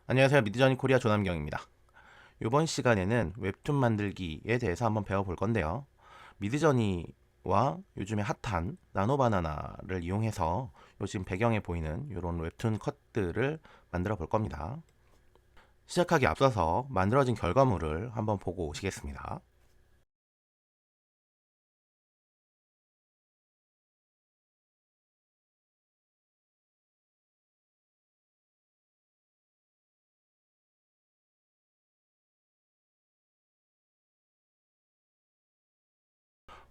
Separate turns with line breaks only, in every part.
안녕하세요. 미드저니 코리아 조남경입니다. 이번 시간에는 웹툰 만들기에 대해서 한번 배워볼 건데요. 미드저니와 요즘에 핫한 나노바나나를 이용해서 요즘 배경에 보이는 이런 웹툰 컷들을 만들어 볼 겁니다. 시작하기 앞서서 만들어진 결과물을 한번 보고 오시겠습니다.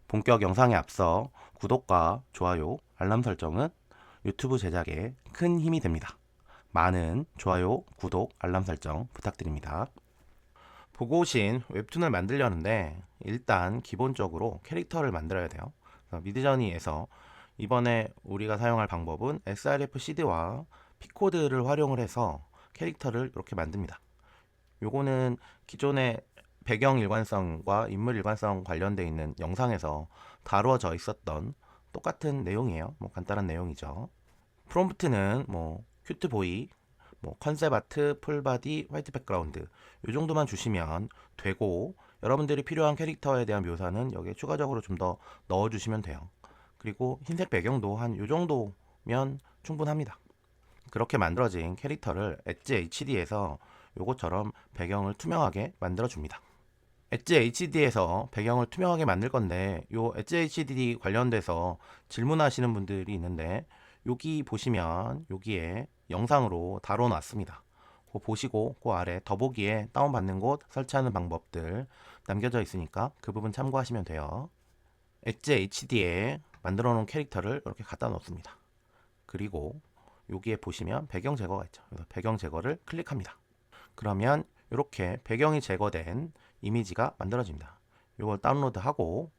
본격 영상에 앞서 구독과 좋아요, 알람 설정은 유튜브 제작에 큰 힘이 됩니다. 많은 좋아요, 구독, 알람 설정 부탁드립니다. 보고 오신 웹툰을 만들려는데 일단 기본적으로 캐릭터를 만들어야 돼요. 미드저니에서 이번에 우리가 사용할 방법은 srf 시드와 피코드를 활용을 해서 캐릭터를 이렇게 만듭니다. 요거는 기존의 배경 일관성과 인물 일관성 관련되어 있는 영상에서 다루어져 있었던 똑같은 내용이에요. 간단한 내용이죠. 프롬프트는 큐트보이, 컨셉 아트, 풀바디, 화이트 백그라운드 이 정도만 주시면 되고, 여러분들이 필요한 캐릭터에 대한 묘사는 여기에 추가적으로 좀 더 넣어주시면 돼요. 그리고 흰색 배경도 한 이 정도면 충분합니다. 그렇게 만들어진 캐릭터를 엣지 HD에서 요것처럼 배경을 투명하게 만들어 줍니다. 엣지 HD에서 배경을 투명하게 만들 건데, 요 엣지 HD 관련돼서 질문하시는 분들이 있는데, 여기 보시면 여기에 영상으로 다뤄 놨습니다. 그거 보시고 그 아래 더보기에 다운받는 곳 설치하는 방법들 남겨져 있으니까 그 부분 참고하시면 돼요. 엣지 HD에 만들어 놓은 캐릭터를 이렇게 갖다 놓습니다. 그리고 여기에 보시면 배경 제거가 있죠. 그래서 배경 제거를 클릭합니다. 그러면 이렇게 배경이 제거된 이미지가 만들어집니다. 이걸 다운로드하고,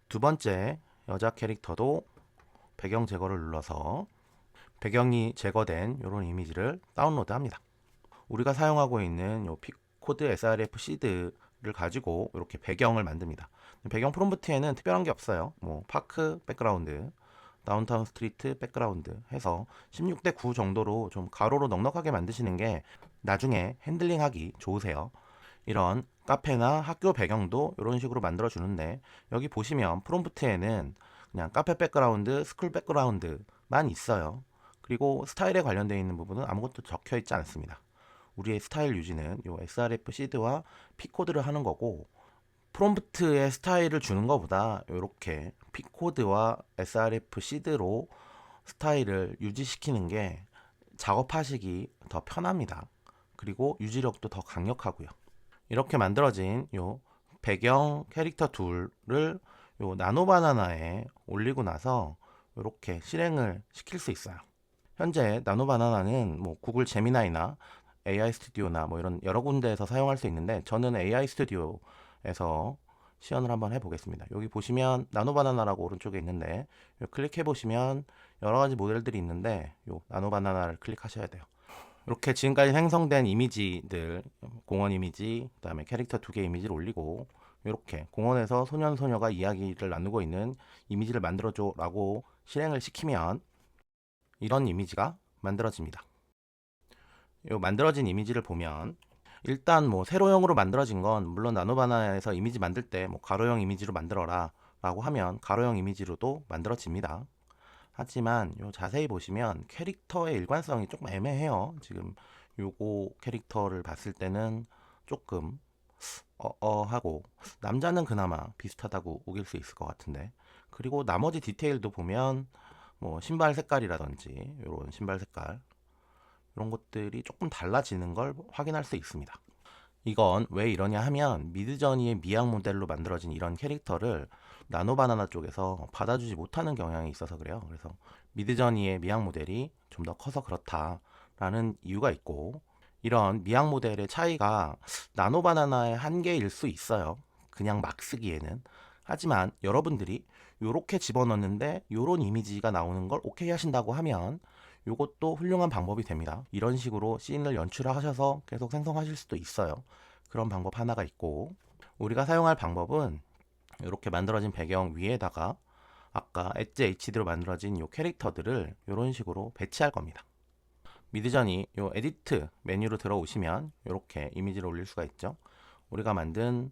두 번째 여자 캐릭터도 배경 제거를 눌러서 배경이 제거된 이런 이미지를 다운로드합니다. 우리가 사용하고 있는 요 피코드 srf 시드를 가지고 이렇게 배경을 만듭니다. 배경 프롬프트에는 특별한 게 없어요. 파크 백그라운드, 다운타운 스트리트 백그라운드 해서 16대 9 정도로 좀 가로로 넉넉하게 만드시는 게 나중에 핸들링하기 좋으세요. 이런 카페나 학교 배경도 이런 식으로 만들어 주는데, 여기 보시면 프롬프트에는 그냥 카페 백그라운드, 스쿨 백그라운드만 있어요. 그리고 스타일에 관련되어 있는 부분은 아무것도 적혀 있지 않습니다. 우리의 스타일 유지는 요 srf 시드와 피코드를 하는 거고, 프롬프트의 스타일을 주는 것보다 이렇게 피코드와 srf 시드로 스타일을 유지시키는 게 작업하시기 더 편합니다. 그리고 유지력도 더 강력하고요. 이렇게 만들어진 요 배경 캐릭터 툴을 요 나노바나나에 올리고 나서 이렇게 실행을 시킬 수 있어요. 현재 나노바나나는 구글 제미나이나 AI 스튜디오나 이런 여러 군데에서 사용할 수 있는데, 저는 AI 스튜디오에서 시연을 한번 해보겠습니다. 여기 보시면 나노바나나라고 오른쪽에 있는데, 클릭해 보시면 여러 가지 모델들이 있는데 요 나노바나나를 클릭하셔야 돼요. 이렇게 지금까지 생성된 이미지들, 공원 이미지, 그다음에 캐릭터 2개 이미지를 올리고, 이렇게 공원에서 소년 소녀가 이야기를 나누고 있는 이미지를 만들어줘 라고 실행을 시키면 이런 이미지가 만들어집니다. 이 만들어진 이미지를 보면 일단 세로형으로 만들어진 건, 물론 나노바나에서 이미지 만들 때 가로형 이미지로 만들어라 라고 하면 가로형 이미지로도 만들어집니다. 하지만 자세히 보시면 캐릭터의 일관성이 조금 애매해요. 지금 요거 캐릭터를 봤을 때는 조금 하고, 남자는 그나마 비슷하다고 우길 수 있을 것 같은데, 그리고 나머지 디테일도 보면 신발 색깔이라든지 이런 신발 색깔, 이런 것들이 조금 달라지는 걸 확인할 수 있습니다. 이건 왜 이러냐 하면, 미드저니의 미학 모델로 만들어진 이런 캐릭터를 나노바나나 쪽에서 받아주지 못하는 경향이 있어서 그래요. 그래서 미드저니의 미학 모델이 좀 더 커서 그렇다라는 이유가 있고, 이런 미학 모델의 차이가 나노바나나의 한계일 수 있어요. 그냥 막 쓰기에는. 하지만 여러분들이 요렇게 집어넣는데 요런 이미지가 나오는 걸 오케이 하신다고 하면 요것도 훌륭한 방법이 됩니다. 이런 식으로 씬을 연출하셔서 계속 생성하실 수도 있어요. 그런 방법 하나가 있고, 우리가 사용할 방법은 이렇게 만들어진 배경 위에다가 아까 엣지 HD로 만들어진 이 캐릭터들을 이런 식으로 배치할 겁니다. 미드저니 요 에디트 메뉴로 들어오시면 이렇게 이미지를 올릴 수가 있죠. 우리가 만든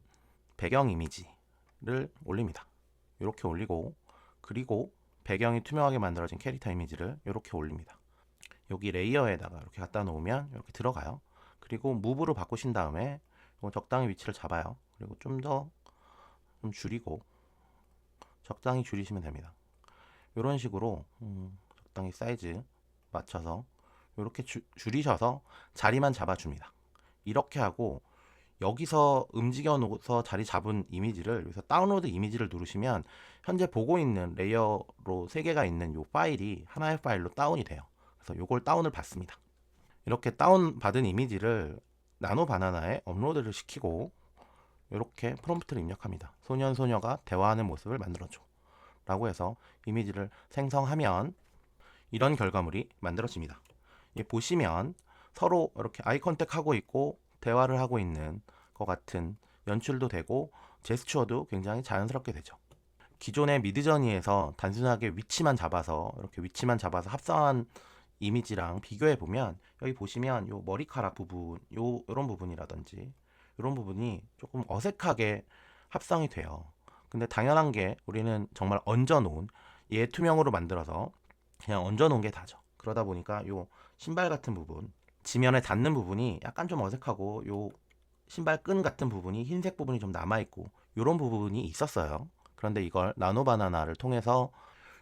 배경 이미지를 올립니다. 이렇게 올리고, 그리고 배경이 투명하게 만들어진 캐릭터 이미지를 이렇게 올립니다. 여기 레이어에다가 이렇게 갖다 놓으면 이렇게 들어가요. 그리고 무브로 바꾸신 다음에 적당히 위치를 잡아요. 그리고 좀 더 좀 줄이고 적당히 줄이시면 됩니다. 이런 식으로 적당히 사이즈 맞춰서 이렇게 줄이셔서 자리만 잡아줍니다. 이렇게 하고 여기서 움직여 놓고서 자리 잡은 이미지를 여기서 다운로드 이미지를 누르시면 현재 보고 있는 레이어로 3개가 있는 이 파일이 하나의 파일로 다운이 돼요. 그래서 이걸 다운을 받습니다. 이렇게 다운 받은 이미지를 나노 바나나에 업로드를 시키고 이렇게 프롬프트를 입력합니다. 소년 소녀가 대화하는 모습을 만들어줘 라고 해서 이미지를 생성하면 이런 결과물이 만들어집니다. 보시면 서로 이렇게 아이 컨택하고 있고 대화를 하고 있는 것 같은 연출도 되고 제스처도 굉장히 자연스럽게 되죠. 기존의 미드저니에서 단순하게 위치만 잡아서 이렇게 위치만 잡아서 합성한 이미지랑 비교해 보면 여기 보시면 요 머리카락 부분, 요런 부분이라든지 이런 부분이 조금 어색하게 합성이 돼요. 근데 당연한 게 우리는 정말 얹어 놓은 얘 투명으로 만들어서 그냥 얹어 놓은 게 다죠. 그러다 보니까 요 신발 같은 부분, 지면에 닿는 부분이 약간 좀 어색하고 요 신발 끈 같은 부분이 흰색 부분이 좀 남아 있고 요런 부분이 있었어요. 그런데 이걸 나노 바나나를 통해서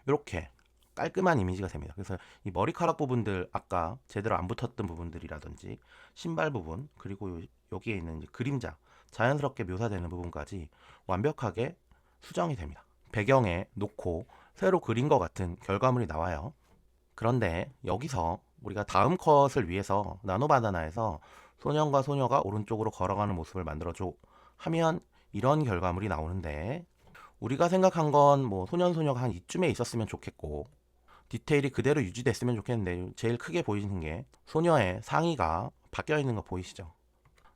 이렇게 깔끔한 이미지가 됩니다. 그래서 이 머리카락 부분들 아까 제대로 안 붙었던 부분들이라든지 신발 부분 그리고 여기에 있는 이제 그림자 자연스럽게 묘사되는 부분까지 완벽하게 수정이 됩니다. 배경에 놓고 새로 그린 것 같은 결과물이 나와요. 그런데 여기서 우리가 다음 컷을 위해서 나노 바나나에서 소년과 소녀가 오른쪽으로 걸어가는 모습을 만들어줘 하면 이런 결과물이 나오는데 우리가 생각한 건 뭐 소년 소녀가 한 이쯤에 있었으면 좋겠고 디테일이 그대로 유지됐으면 좋겠는데 제일 크게 보이는 게 소녀의 상의가 바뀌어 있는 거 보이시죠?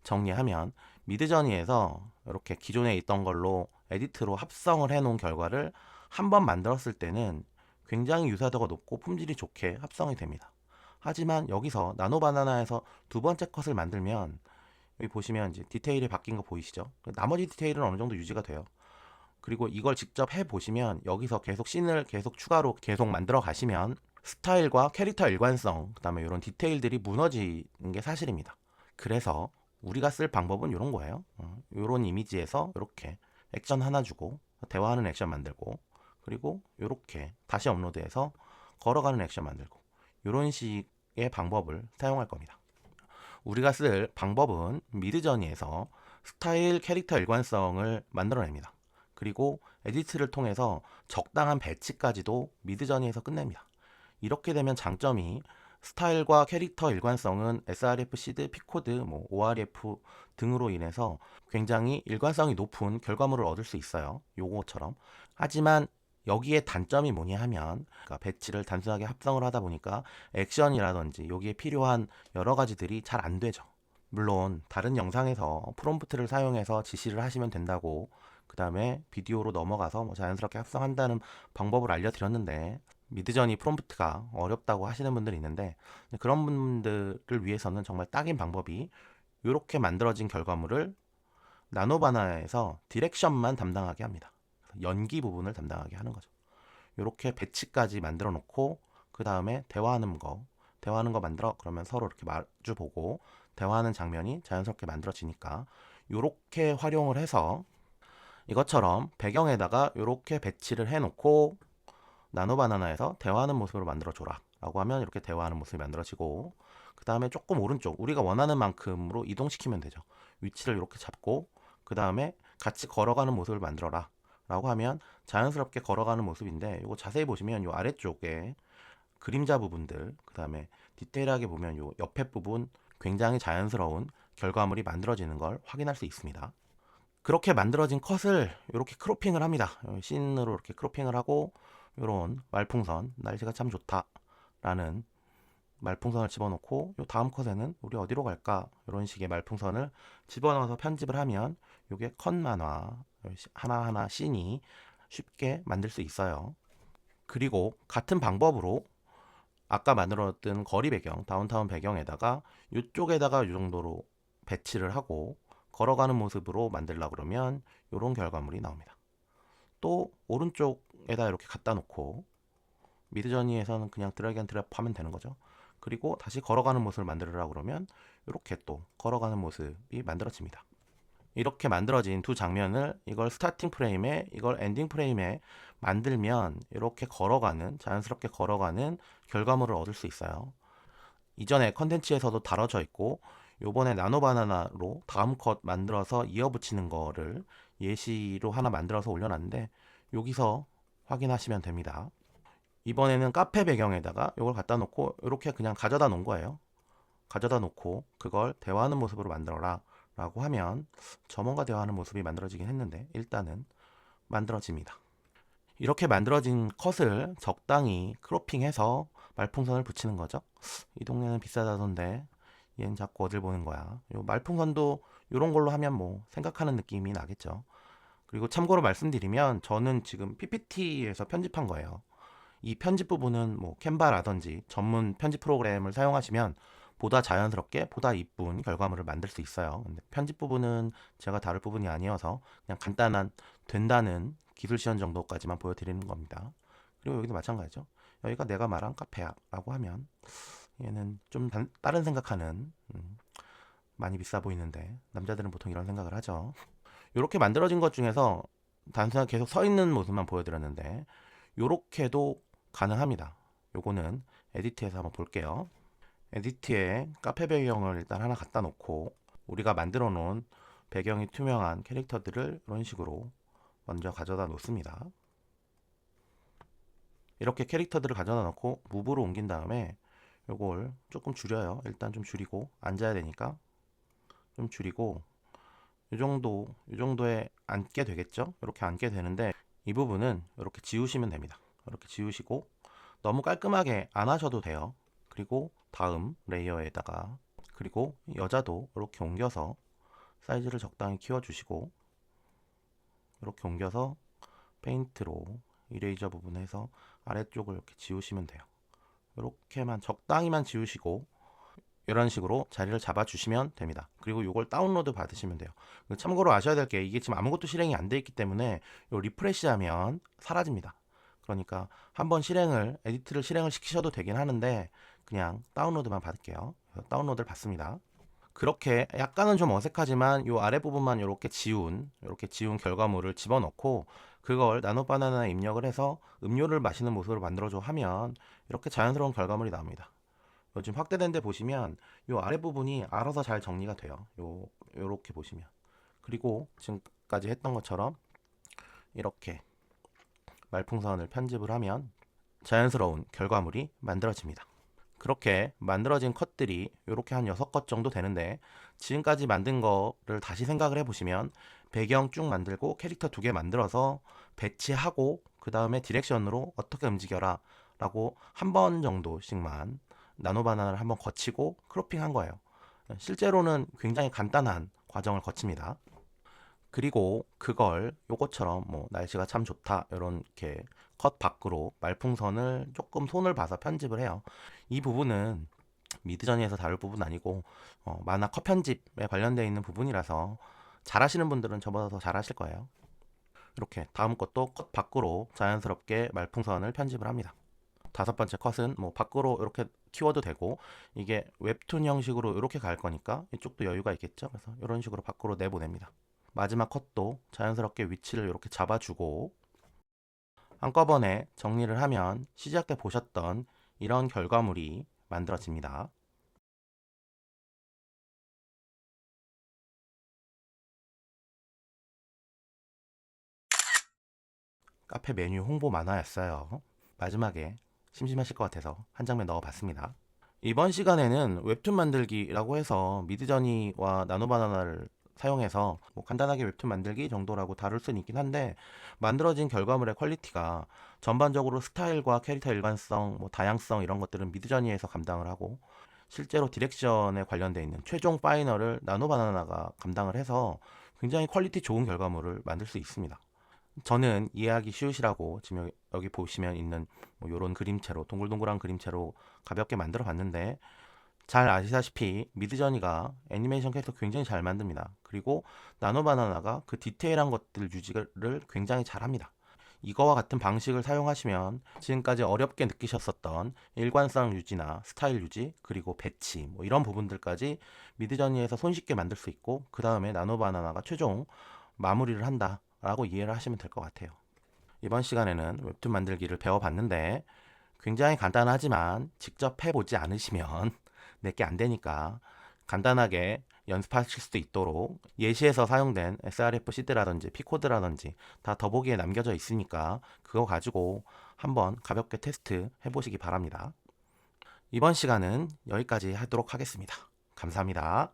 정리하면 미드저니에서 이렇게 기존에 있던 걸로 에디트로 합성을 해 놓은 결과를 한번 만들었을 때는 굉장히 유사도가 높고 품질이 좋게 합성이 됩니다. 하지만 여기서 나노 바나나에서 두 번째 컷을 만들면 여기 보시면 이제 디테일이 바뀐 거 보이시죠? 나머지 디테일은 어느 정도 유지가 돼요. 그리고 이걸 직접 해 보시면 여기서 계속 씬을 계속 추가로 계속 만들어 가시면 스타일과 캐릭터 일관성, 그다음에 이런 디테일들이 무너지는 게 사실입니다. 그래서 우리가 쓸 방법은 이런 거예요. 이런 이미지에서 이렇게 액션 하나 주고 대화하는 액션 만들고 그리고 이렇게 다시 업로드해서 걸어가는 액션 만들고 이런 식의 방법을 사용할 겁니다. 우리가 쓸 방법은 미드저니에서 스타일 캐릭터 일관성을 만들어냅니다. 그리고 에디트를 통해서 적당한 배치까지도 미드저니에서 끝냅니다. 이렇게 되면 장점이 스타일과 캐릭터 일관성은 srf, 시드, 피코드, ORF 등으로 인해서 굉장히 일관성이 높은 결과물을 얻을 수 있어요. 요거처럼. 하지만 여기에 단점이 뭐냐 하면 그러니까 배치를 단순하게 합성을 하다 보니까 액션이라든지 여기에 필요한 여러 가지들이 잘 안 되죠. 물론 다른 영상에서 프롬프트를 사용해서 지시를 하시면 된다고 그 다음에 비디오로 넘어가서 자연스럽게 합성한다는 방법을 알려드렸는데 미드저니 프롬프트가 어렵다고 하시는 분들이 있는데 그런 분들을 위해서는 정말 딱인 방법이 이렇게 만들어진 결과물을 나노바나에서 디렉션만 담당하게 합니다. 연기 부분을 담당하게 하는 거죠. 이렇게 배치까지 만들어 놓고 그 다음에 대화하는 거 만들어 그러면 서로 이렇게 마주 보고 대화하는 장면이 자연스럽게 만들어지니까 이렇게 활용을 해서 이것처럼 배경에다가 이렇게 배치를 해놓고 나노바나나에서 대화하는 모습으로 만들어줘라 라고 하면 이렇게 대화하는 모습이 만들어지고 그 다음에 조금 오른쪽 우리가 원하는 만큼으로 이동시키면 되죠. 위치를 이렇게 잡고 그 다음에 같이 걸어가는 모습을 만들어라 라고 하면 자연스럽게 걸어가는 모습인데 이거 자세히 보시면 이 아래쪽에 그림자 부분들 그 다음에 디테일하게 보면 이 옆에 부분 굉장히 자연스러운 결과물이 만들어지는 걸 확인할 수 있습니다. 그렇게 만들어진 컷을 이렇게 크로핑을 합니다. 씬으로 이렇게 크로핑을 하고 이런 말풍선 날씨가 참 좋다 라는 말풍선을 집어넣고 요 다음 컷에는 우리 어디로 갈까 이런 식의 말풍선을 집어넣어서 편집을 하면 이게 컷 만화 하나하나 씬이 쉽게 만들 수 있어요. 그리고 같은 방법으로 아까 만들었던 거리 배경, 다운타운 배경에다가 이쪽에다가 이 정도로 배치를 하고 걸어가는 모습으로 만들려고 그러면 이런 결과물이 나옵니다. 또 오른쪽에다 이렇게 갖다 놓고 미드저니에서는 그냥 드래그 앤 드롭 하면 되는 거죠. 그리고 다시 걸어가는 모습을 만들으라고 그러면 이렇게 또 걸어가는 모습이 만들어집니다. 이렇게 만들어진 두 장면을 이걸 스타팅 프레임에 이걸 엔딩 프레임에 만들면 이렇게 걸어가는 자연스럽게 걸어가는 결과물을 얻을 수 있어요. 이전에 컨텐츠에서도 다뤄져 있고 요번에 나노바나나로 다음 컷 만들어서 이어붙이는 거를 예시로 하나 만들어서 올려놨는데 여기서 확인하시면 됩니다. 이번에는 카페 배경에다가 이걸 갖다 놓고 이렇게 그냥 가져다 놓은 거예요. 가져다 놓고 그걸 대화하는 모습으로 만들어라 라고 하면 점원과 대화하는 모습이 만들어지긴 했는데 일단은 만들어집니다. 이렇게 만들어진 컷을 적당히 크로핑해서 말풍선을 붙이는 거죠. 이 동네는 비싸다던데 얘는 자꾸 어딜 보는 거야. 요 말풍선도 이런 걸로 하면 뭐 생각하는 느낌이 나겠죠. 그리고 참고로 말씀드리면 저는 지금 PPT에서 편집한 거예요. 이 편집 부분은 뭐 캔바라든지 전문 편집 프로그램을 사용하시면 보다 자연스럽게 보다 이쁜 결과물을 만들 수 있어요. 근데 편집 부분은 제가 다룰 부분이 아니어서 그냥 간단한 된다는 기술 시연 정도까지만 보여드리는 겁니다. 그리고 여기도 마찬가지죠. 여기가 내가 말한 카페야 라고 하면 얘는 좀 다른 생각하는 많이 비싸 보이는데 남자들은 보통 이런 생각을 하죠. 이렇게 만들어진 것 중에서 단순하게 계속 서 있는 모습만 보여드렸는데 이렇게도 가능합니다. 요거는 에디트에서 한번 볼게요. 에디트에 카페 배경을 일단 하나 갖다 놓고 우리가 만들어 놓은 배경이 투명한 캐릭터들을 이런 식으로 먼저 가져다 놓습니다. 이렇게 캐릭터들을 가져다 놓고 무브로 옮긴 다음에 요걸 조금 줄여요. 일단 좀 줄이고 앉아야 되니까 좀 줄이고 이 정도에 앉게 되겠죠? 이렇게 앉게 되는데 이 부분은 이렇게 지우시면 됩니다. 이렇게 지우시고 너무 깔끔하게 안 하셔도 돼요. 그리고 다음 레이어에다가 그리고 여자도 이렇게 옮겨서 사이즈를 적당히 키워주시고 이렇게 옮겨서 페인트로 이레이저 부분에서 아래쪽을 이렇게 지우시면 돼요. 이렇게만 적당히만 지우시고 이런 식으로 자리를 잡아주시면 됩니다. 그리고 이걸 다운로드 받으시면 돼요. 참고로 아셔야 될 게 이게 지금 아무것도 실행이 안 돼 있기 때문에 요 리프레시 하면 사라집니다. 그러니까 한번 에디트를 실행을 시키셔도 되긴 하는데 그냥 다운로드만 받을게요. 다운로드를 받습니다. 그렇게 약간은 좀 어색하지만 요 아랫부분만 이렇게 지운 결과물을 집어넣고 그걸 나노바나나에 입력을 해서 음료를 마시는 모습으로 만들어줘 하면 이렇게 자연스러운 결과물이 나옵니다. 요즘 확대된 데 보시면 요 아랫부분이 알아서 잘 정리가 돼요. 요렇게 보시면. 그리고 지금까지 했던 것처럼 이렇게 말풍선을 편집을 하면 자연스러운 결과물이 만들어집니다. 그렇게 만들어진 컷들이 이렇게 한 6컷 정도 되는데 지금까지 만든 거를 다시 생각을 해보시면 배경 쭉 만들고 캐릭터 2개 만들어서 배치하고 그 다음에 디렉션으로 어떻게 움직여라 라고 한 번 정도씩만 나노바나나를 한번 거치고 크로핑 한 거예요. 실제로는 굉장히 간단한 과정을 거칩니다. 그리고 그걸 요것처럼 뭐 날씨가 참 좋다 이렇게 컷 밖으로 말풍선을 조금 손을 봐서 편집을 해요. 이 부분은 미드저니에서 다룰 부분 아니고 만화 컷 편집에 관련되어 있는 부분이라서 잘하시는 분들은 저보다 더 잘하실 거예요. 이렇게 다음 것도 컷 밖으로 자연스럽게 말풍선을 편집을 합니다. 다섯 번째 컷은 뭐 밖으로 이렇게 키워도 되고 이게 웹툰 형식으로 이렇게 갈 거니까 이쪽도 여유가 있겠죠. 그래서 이런 식으로 밖으로 내보냅니다. 마지막 컷도 자연스럽게 위치를 이렇게 잡아주고 한꺼번에 정리를 하면 시작 때 보셨던 이런 결과물이 만들어집니다. 카페 메뉴 홍보 만화였어요. 마지막에 심심하실 것 같아서 한 장면 넣어봤습니다. 이번 시간에는 웹툰 만들기라고 해서 미드저니와 나노바나나를 사용해서 뭐 간단하게 웹툰 만들기 정도라고 다룰 수는 있긴 한데 만들어진 결과물의 퀄리티가 전반적으로 스타일과 캐릭터 일관성, 뭐 다양성 이런 것들은 미드저니에서 감당을 하고 실제로 디렉션에 관련되어 있는 최종 파이널을 나노바나나가 감당을 해서 굉장히 퀄리티 좋은 결과물을 만들 수 있습니다. 저는 이해하기 쉬우시라고 지금 여기 보시면 있는 뭐 요런 그림체로 동글동글한 그림체로 가볍게 만들어 봤는데, 잘 아시다시피 미드저니가 애니메이션 캐릭터 굉장히 잘 만듭니다. 그리고 나노바나나가 그 디테일한 것들 유지를 굉장히 잘합니다. 이거와 같은 방식을 사용하시면 지금까지 어렵게 느끼셨었던 일관성 유지나 스타일 유지, 그리고 배치, 뭐 이런 부분들까지 미드저니에서 손쉽게 만들 수 있고, 그 다음에 나노바나나가 최종 마무리를 한다 라고 이해를 하시면 될 것 같아요. 이번 시간에는 웹툰 만들기를 배워봤는데, 굉장히 간단하지만 직접 해보지 않으시면 내게 안 되니까 간단하게 연습하실 수도 있도록 예시에서 사용된 srf 시드라든지 피코드라든지 다 더보기에 남겨져 있으니까 그거 가지고 한번 가볍게 테스트 해보시기 바랍니다. 이번 시간은 여기까지 하도록 하겠습니다. 감사합니다.